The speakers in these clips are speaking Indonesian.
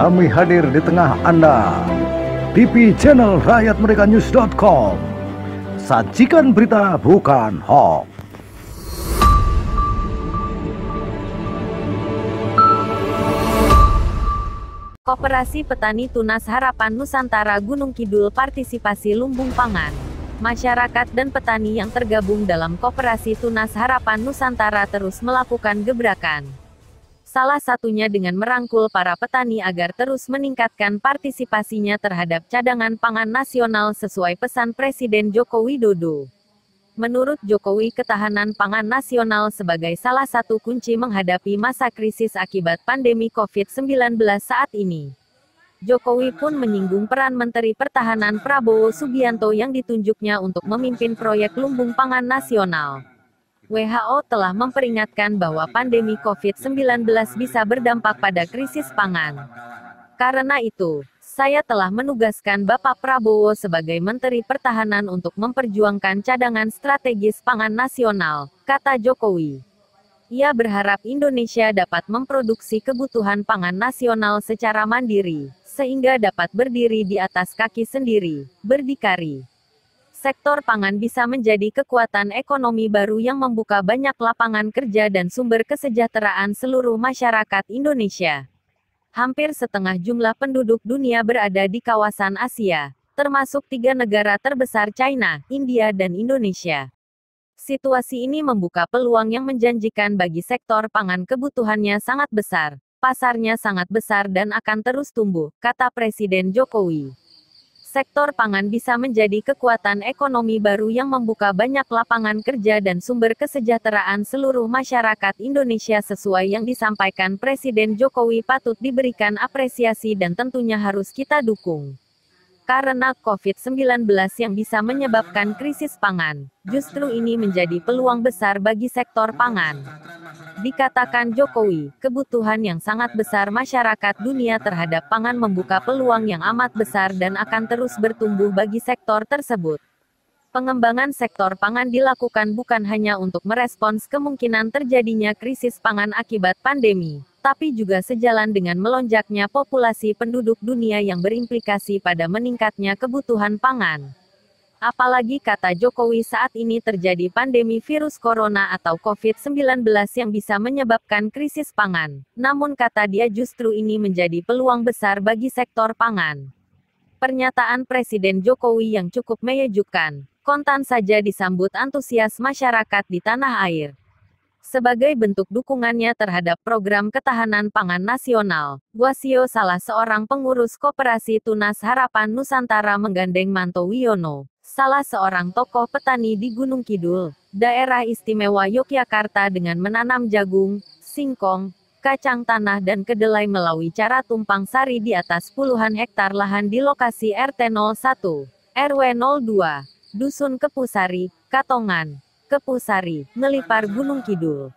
kami hadir di tengah Anda. TV channel rakyatmerekanews.com. Sajikan berita bukan hoax. Koperasi Petani Tunas Harapan Nusantara Gunung Kidul partisipasi lumbung pangan. Masyarakat dan petani yang tergabung dalam Koperasi Tunas Harapan Nusantara terus melakukan gebrakan. Salah satunya dengan merangkul para petani agar terus meningkatkan partisipasinya terhadap cadangan pangan nasional sesuai pesan Presiden Joko Widodo. Menurut Jokowi, ketahanan pangan nasional sebagai salah satu kunci menghadapi masa krisis akibat pandemi COVID-19 saat ini. Jokowi pun menyinggung peran Menteri Pertahanan Prabowo Subianto yang ditunjuknya untuk memimpin proyek lumbung pangan nasional. WHO telah memperingatkan bahwa pandemi COVID-19 bisa berdampak pada krisis pangan. Karena itu, saya telah menugaskan Bapak Prabowo sebagai Menteri Pertahanan untuk memperjuangkan cadangan strategis pangan nasional, kata Jokowi. Ia berharap Indonesia dapat memproduksi kebutuhan pangan nasional secara mandiri, sehingga dapat berdiri di atas kaki sendiri, berdikari. Sektor pangan bisa menjadi kekuatan ekonomi baru yang membuka banyak lapangan kerja dan sumber kesejahteraan seluruh masyarakat Indonesia. Hampir setengah jumlah penduduk dunia berada di kawasan Asia, termasuk 3 negara terbesar China, India dan Indonesia. Situasi ini membuka peluang yang menjanjikan bagi sektor pangan. Kebutuhannya sangat besar, pasarnya sangat besar dan akan terus tumbuh, kata Presiden Jokowi. Sektor pangan bisa menjadi kekuatan ekonomi baru yang membuka banyak lapangan kerja dan sumber kesejahteraan seluruh masyarakat Indonesia sesuai yang disampaikan Presiden Jokowi patut diberikan apresiasi dan tentunya harus kita dukung. Karena COVID-19 yang bisa menyebabkan krisis pangan, justru ini menjadi peluang besar bagi sektor pangan. Dikatakan Jokowi, kebutuhan yang sangat besar masyarakat dunia terhadap pangan membuka peluang yang amat besar dan akan terus bertumbuh bagi sektor tersebut. Pengembangan sektor pangan dilakukan bukan hanya untuk merespons kemungkinan terjadinya krisis pangan akibat pandemi, tapi juga sejalan dengan melonjaknya populasi penduduk dunia yang berimplikasi pada meningkatnya kebutuhan pangan. Apalagi kata Jokowi saat ini terjadi pandemi virus corona atau COVID-19 yang bisa menyebabkan krisis pangan. Namun kata dia justru ini menjadi peluang besar bagi sektor pangan. Pernyataan Presiden Jokowi yang cukup mengejutkan, kontan saja disambut antusias masyarakat di tanah air. Sebagai bentuk dukungannya terhadap program ketahanan pangan nasional, Wasio, salah seorang pengurus Koperasi Tunas Harapan Nusantara, menggandeng Manto Wiono, salah seorang tokoh petani di Gunung Kidul, Daerah Istimewa Yogyakarta, dengan menanam jagung, singkong, kacang tanah dan kedelai melalui cara tumpang sari di atas puluhan hektar lahan di lokasi RT 01, RW 02, Dusun Kepusari, Katongan, Kepusari, Ngelipar, Gunung Kidul.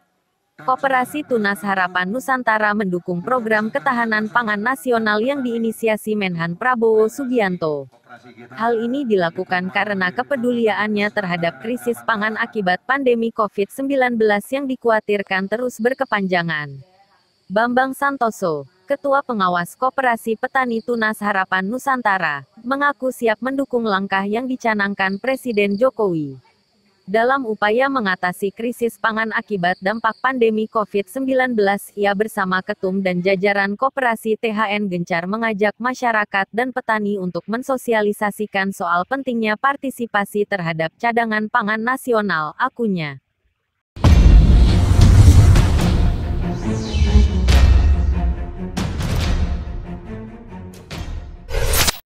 Koperasi Tunas Harapan Nusantara mendukung program ketahanan pangan nasional yang diinisiasi Menhan Prabowo Subianto. Hal ini dilakukan karena kepeduliannya terhadap krisis pangan akibat pandemi COVID-19 yang dikhawatirkan terus berkepanjangan. Bambang Santoso, Ketua Pengawas Koperasi Petani Tunas Harapan Nusantara, mengaku siap mendukung langkah yang dicanangkan Presiden Jokowi. Dalam upaya mengatasi krisis pangan akibat dampak pandemi COVID-19, ia bersama Ketum dan jajaran Koperasi THN gencar mengajak masyarakat dan petani untuk mensosialisasikan soal pentingnya partisipasi terhadap cadangan pangan nasional, akunnya.